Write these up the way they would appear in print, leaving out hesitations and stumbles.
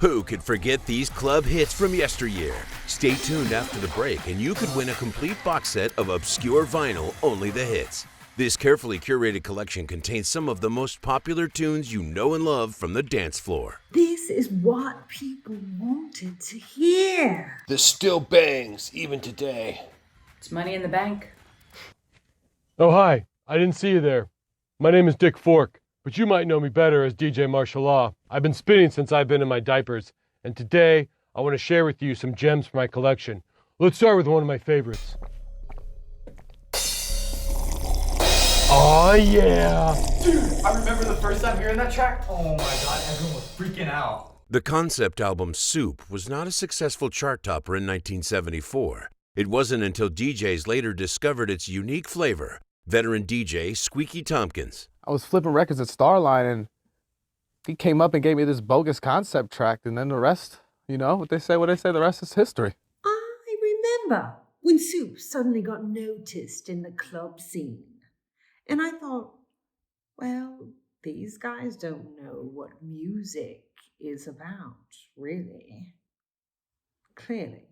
Who could forget these club hits from yesteryear? Stay tuned after the break and you could win a complete box set of obscure vinyl, Only the Hits. This carefully curated collection contains some of the most popular tunes you know and love from the dance floor. This is what people wanted to hear. This still bangs, even today. It's money in the bank. Oh, hi. I didn't see you there. My name is Dick Fork, but you might know me better as DJ Martial Law. I've been spinning since I've been in my diapers, and today I want to share with you some gems from my collection. Let's start with one of my favorites. Oh, yeah. Dude, I remember the first time hearing that track. Oh my God, everyone was freaking out. The concept album Soup was not a successful chart topper in 1974. It wasn't until DJs later discovered its unique flavor. Veteran DJ Squeaky Tompkins. I was flipping records at Starline, and he came up and gave me this bogus concept track, and then the rest, you know, what they say, the rest is history. I remember when Soup suddenly got noticed in the club scene. And I thought, well, these guys don't know what music is about, really. Clearly.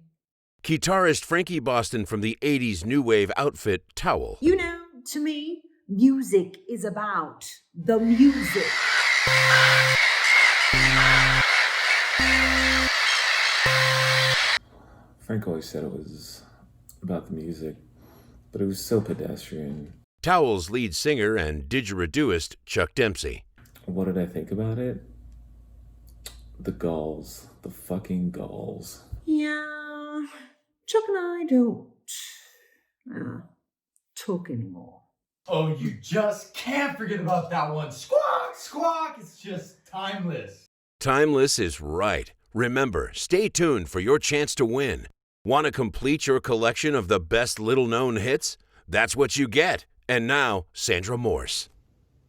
Guitarist Frankie Boston from the 80s new wave outfit Towel. You know, to me, music is about the music. Frank always said it was about the music, but it was so pedestrian. Towel's lead singer and didgeridoist Chuck Dempsey. What did I think about it? The gulls. The fucking gulls. Yeah, Chuck and I don't talk anymore. Oh, you just can't forget about that one. Squawk, squawk. It's just timeless. Timeless is right. Remember, stay tuned for your chance to win. Want to complete your collection of the best little-known hits? That's what you get. And now, Sandra Morse.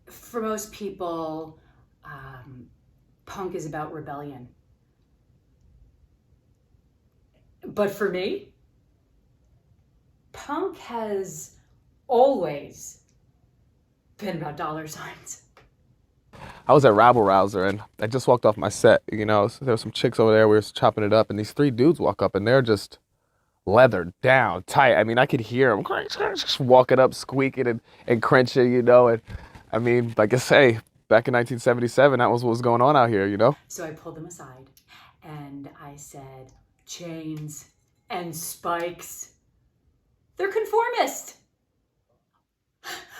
For most people, punk is about rebellion. But for me, punk has always been about dollar signs. I was at Rabble Rouser, and I just walked off my set, you know, so there were some chicks over there, we were chopping it up, and these three dudes walk up, and they're just leathered down, tight. I mean, I could hear them just walking up, squeaking and crunching, you know, and I mean, like I say, back in 1977, that was what was going on out here, you know? So I pulled them aside, and I said, chains and spikes, they're conformist.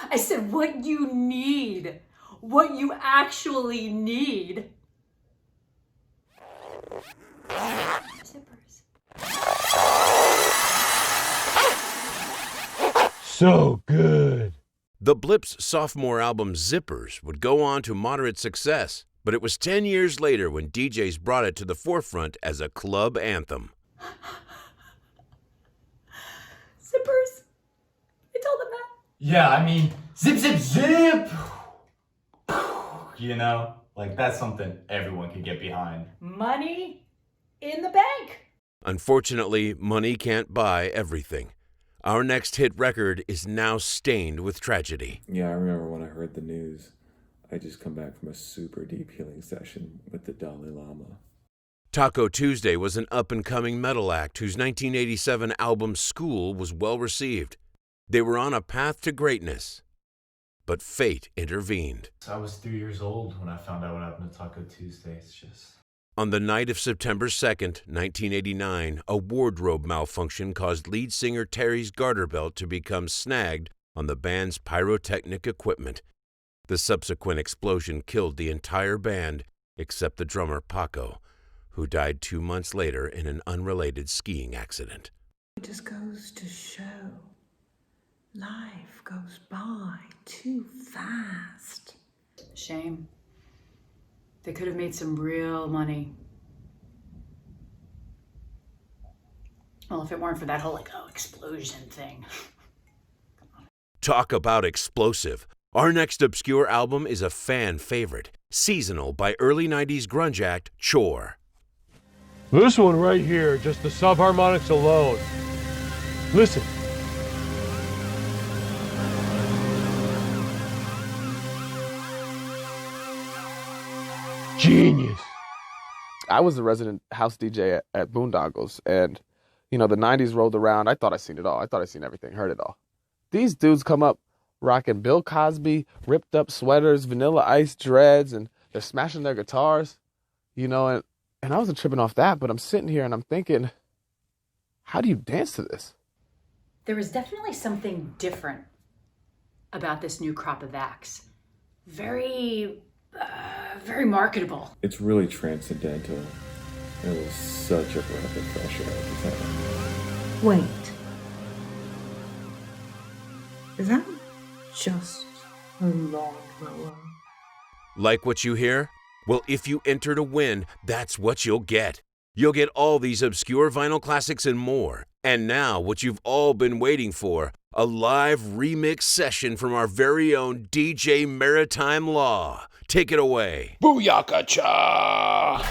I said, what you need, what you actually need. Zippers. So good. The Blips' sophomore album Zippers would go on to moderate success, but it was 10 years later when DJs brought it to the forefront as a club anthem. Zippers. I told them that. Yeah, I mean, zip, zip, zip. You know, like that's something everyone can get behind. Money in the bank. Unfortunately, money can't buy everything. Our next hit record is now stained with tragedy. Yeah, I remember when I heard the news. I just come back from a super deep healing session with the Dalai Lama. Taco Tuesday was an up-and-coming metal act whose 1987 album School was well received. They were on a path to greatness, but fate intervened. I was 3 years old when I found out what happened to Taco Tuesday. It's just... On the night of September 2nd, 1989, a wardrobe malfunction caused lead singer Terry's garter belt to become snagged on the band's pyrotechnic equipment. The subsequent explosion killed the entire band except the drummer Paco, who died 2 months later in an unrelated skiing accident. It just goes to show life goes by too fast. Shame. They could have made some real money. Well, if it weren't for that whole, explosion thing. Talk about explosive. Our next obscure album is a fan favorite, Seasonal by early 90s grunge act Chore. This one right here, just the subharmonics alone. Listen. Genius. I was a resident house DJ at Boondoggles, and, you know, the 90s rolled around. I thought I seen it all. I thought I seen everything, heard it all. These dudes come up rocking Bill Cosby, ripped up sweaters, Vanilla Ice dreads, and they're smashing their guitars, you know, and I wasn't tripping off that, but I'm sitting here and I'm thinking, how do you dance to this? There was definitely something different about this new crop of acts. Very marketable. It's really transcendental. It was such a breath of fresh air at the time. Wait. Is that just a lawnmower? Like what you hear? Well, if you enter to win, that's what you'll get. You'll get all these obscure vinyl classics and more. And now, what you've all been waiting for, a live remix session from our very own DJ Maritime Law. Take it away. Booyaka cha!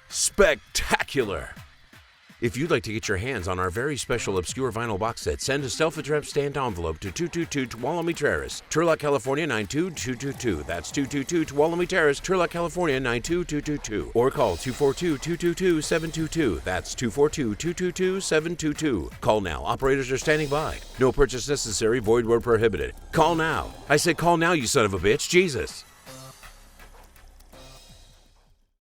Spectacular! If you'd like to get your hands on our very special obscure vinyl box set, send a self-addressed stamped envelope to 222 Tuolumne Terrace, Turlock, California 92222. That's 222 Tuolumne Terrace, Turlock, California 92222. Or call 242-222-722. That's 242-222-722. Call now. Operators are standing by. No purchase necessary. Void where prohibited. Call now. I said call now, you son of a bitch. Jesus.